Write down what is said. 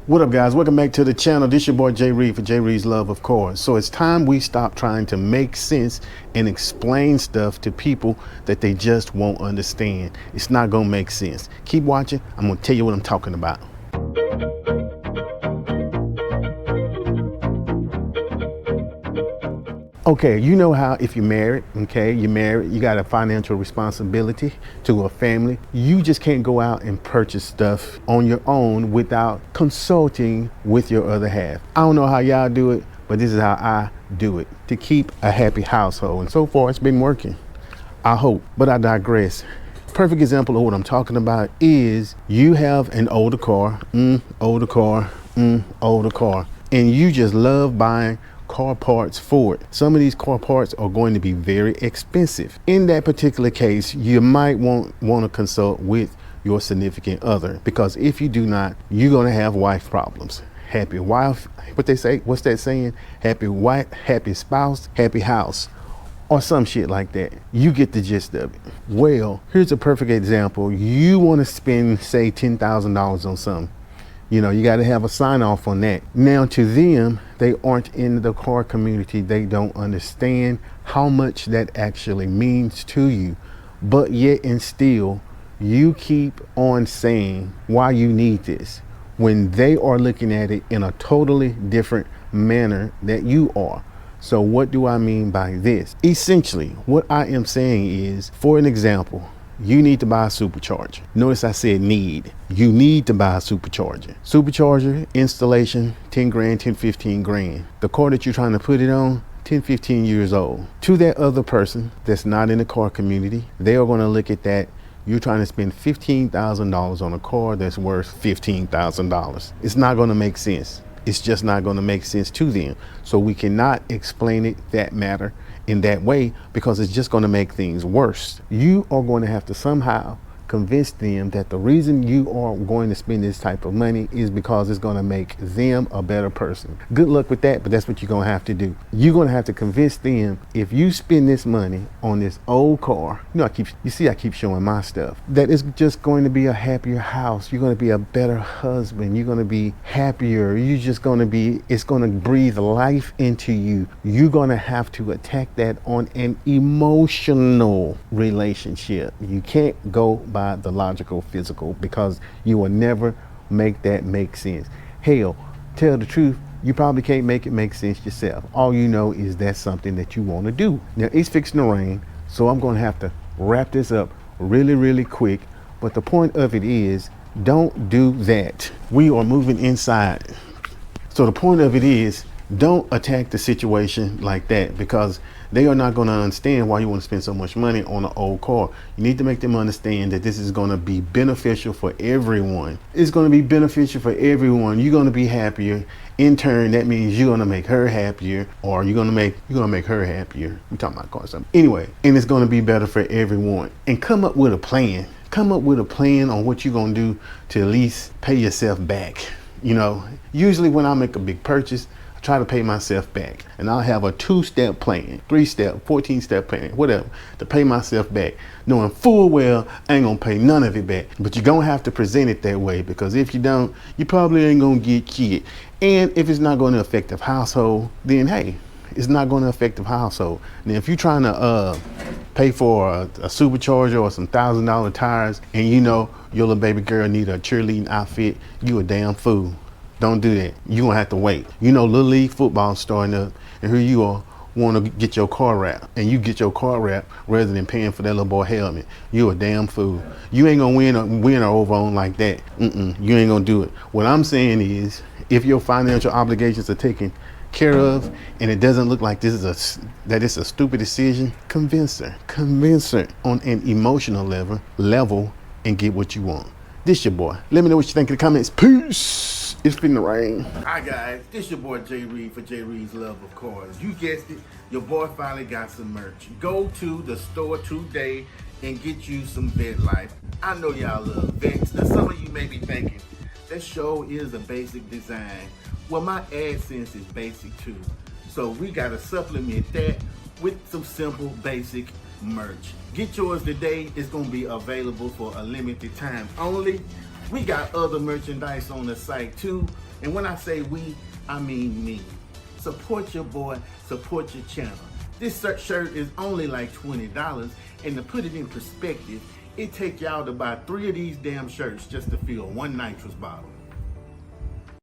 What up, guys? Welcome back to the channel. This your boy Jay Reed for Jay Reed's Love, of course. So it's time we stop trying to make sense and explain stuff to people that they just won't understand. It's not gonna make sense. Keep watching. I'm gonna tell you what I'm talking about. Okay, you know how if you're married, you got a financial responsibility to a family. You just can't go out and purchase stuff on your own without consulting with your other half. I don't know how y'all do it, but this is how I do it to keep a happy household. And so far, it's been working. I hope, but I digress. Perfect example of what I'm talking about is you have an older car, and you just love buying car parts for it. Some of these car parts are going to be very expensive. In that particular case, you might want to consult with your significant other, because if you do not, you're going to have wife problems. Happy wife, what they say, what's that saying? Happy wife, happy spouse, happy house, or some shit like that. You get the gist of it. Well, here's a perfect example. You want to spend, say, $10,000 on something. You know, you got to have a sign off on that. Now, to them, they aren't in the car community. They don't understand how much that actually means to you. But yet and still, you keep on saying why you need this when they are looking at it in a totally different manner that you are. So what do I mean by this? Essentially, what I am saying is, for an example, you need to buy a supercharger. Notice I said need. You need to buy a supercharger. Supercharger installation, 10 grand, 10, 15 grand. The car that you're trying to put it on, 10, 15 years old. To that other person that's not in the car community, they are going to look at that. You're trying to spend $15,000 on a car that's worth $15,000. It's not going to make sense. It's just not going to make sense to them. So we cannot explain it that matter in that way, because it's just going to make things worse. You are going to have to somehow convince them that the reason you are going to spend this type of money is because it's going to make them a better person. Good luck with that, but that's what you're going to have to do. You're going to have to convince them, if you spend this money on this old car, I keep showing my stuff, that it's just going to be a happier house. You're going to be a better husband. You're going to be happier. You're just going to be, it's going to breathe life into you. You're going to have to attack that on an emotional relationship. You can't go by the logical physical, because you will never make that make sense. Hell, tell the truth, you probably can't make it make sense yourself. All you know is that's something that you want to do. Now, it's fixing to rain, so I'm going to have to wrap this up really quick, but the point of it is, don't do that. We are moving inside. So the point of it is, don't attack the situation like that, because they are not going to understand why you want to spend so much money on an old car. You need to make them understand that this is going to be beneficial for everyone. It's going to be beneficial for everyone. You're going to be happier. In turn, that means you're going to make her happier, or you're going to make her happier. We're talking about cars. Anyway, and it's going to be better for everyone. And come up with a plan. Come up with a plan on what you're going to do to at least pay yourself back. You know, usually when I make a big purchase, try to pay myself back, and I'll have a 2-step plan, 3-step, 14-step plan, whatever, to pay myself back, knowing full well I ain't gonna pay none of it back. But you're gonna have to present it that way, because if you don't, you probably ain't gonna get kid. And if it's not going to affect the household, then hey, it's not going to affect the household. Now, if you're trying to pay for a supercharger or some $1,000 tires, and you know your little baby girl need a cheerleading outfit, you a damn fool. Don't do that. You're going to have to wait. You know, Little League football starting up, and here you are, want to get your car wrapped, and you get your car wrapped rather than paying for that little boy helmet. You a damn fool. You ain't going to win or over on like that. You ain't going to do it. What I'm saying is, if your financial obligations are taken care of, and it doesn't look like it's a stupid decision, convince her on an emotional level and get what you want. This your boy. Let me know what you think in the comments. Peace. It's finna rain. Hi guys, this your boy Jay Reed for Jay Reed's Love, of course. You guessed it, your boy finally got some merch. Go to the store today and get you some Vet Life. I know y'all love vets. Now some of you may be thinking, that show is a basic design. Well, my AdSense is basic too. So we gotta supplement that with some simple basic merch. Get yours today. It's gonna be available for a limited time only. We got other merchandise on the site too. And when I say we, I mean me. Support your boy, support your channel. This shirt is only like $20, and to put it in perspective, it take y'all to buy 3 of these damn shirts just to fill one nitrous bottle.